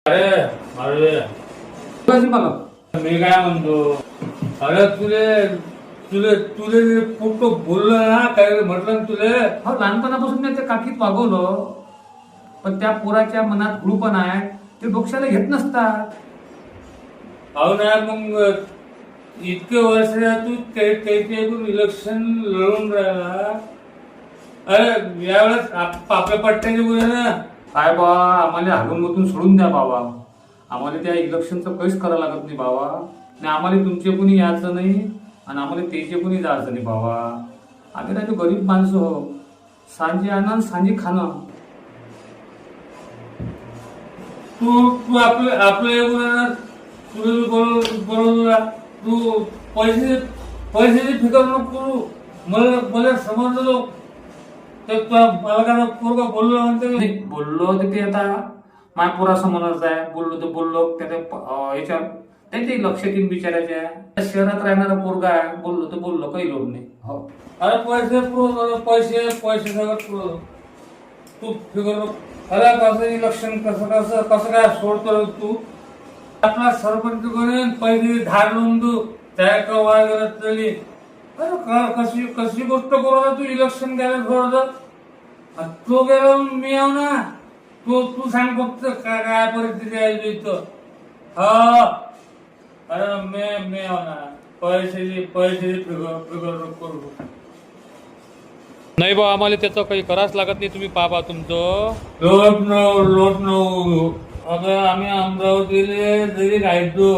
अरे अरे मला मी काय म्हणतो, अरे तुले तुले तुले फोटो बोललो ना, काय म्हटलं ना तुले. हो लहानपणापासून मी त्या काकीत वागवलं, पण त्या पोराच्या मनात गुळपण आहे, ते डोक्याला घेत नसतात. अहो ना मग इतके वर्ष तू त्याच्याकडून इलेक्शन लढून राहिला. अरे यावेळेस आपल्या पट्ट्याचे बोल ना. काय बा, आम्हाला हागून मधून सोडून द्या बाबा. आम्हाला त्या इलेक्शनचं काहीच करावं लागत नाही बाबा. नाही आम्हाला तुमचे कोणी यायचं नाही आणि आम्हाला त्याचे कोणी जायचं नाही बाबा. आम्ही राहतो गरीब माणसं हो. सांजे आणा सांजे खाणं. तू तू आपल्या बरोबर तू पैशाची फिकर नको करू. मला समजलं तर मला काय पोरगा बोललो म्हणते. नाही, बोललो तर ते आता माय पोरा समोरच आहे. बोललो तर बोललो त्याच्या याच्या त्यांच्याही लक्ष येईल बिचारायच्या. शहरात राहणारा पोरगा आहे, बोललो तर बोललो, काही लोड नाही. हो अरे पैसे सगळं तू फिकर. अरे कसं इलेक्शन कसं काय सोडतो तू. आपला सरपंच कोणी पैसे धार लावून तू त्या कवा करत चालली. अरे कशी गोष्ट करू तू इलेक्शन गेला थोडं. तो गेला मी येऊ ना. तू सांग फक्त काय परिस्थिती आहे इथं. हा अरे मी येऊ ना. पैशाची फिकर करू. नाही बा, आम्हाला त्याचं काही करावंच लागत नाही. तुम्ही पाहा तुमचं लोट नो. आता आम्ही अमरावतीला जरी राहायचो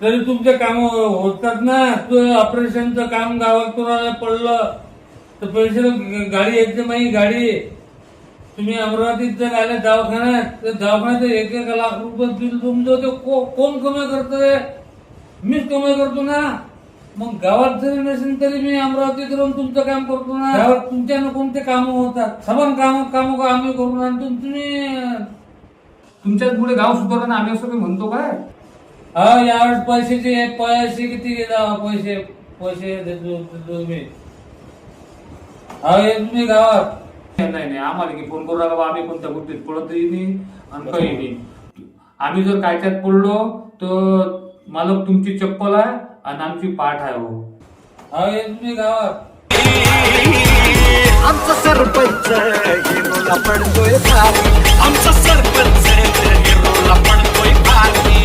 तरी तुमचे काम होतात ना. तू ऑपरेशनचं काम गावात कोणाला पडलं तर पैसे गाडी एकदम आहे. गाडी तुम्ही अमरावतीत जर आले दवाखान्यात, तर दवाखान्यात 1-1 लाख रुपये बिल तुमचं ते कोण कमी करतोय. मीच कमी करतो ना. मग गावात जरी नसेल तरी मी अमरावतीत राहून तुमचं काम करतो ना. गावात तुमच्यानं कोणते काम होतात, सगळं काम आम्ही करून आणतो. तुम्ही तुमच्याच पुढे गाव सुधारलं ना, आम्ही असं काही म्हणतो काय. हा यावेळेस पैसे किती घेता. पैसे देतो तुम्ही. हा हे तुम्ही गावात नाही आम्हाला की फोन करू लागला, आम्ही कोणत्या गोष्टीत पडतही नाही आणि काही नाही. आम्ही जर कायच्यात पडलो तर मालक तुमची चप्पल आहे आणि आमची पाठ आहे. हो हा हे तुम्ही गावात. आमचा सरपंच हिरोला पडतोय भारी. आमचा सरपंच हिरोला पडतोय भारी.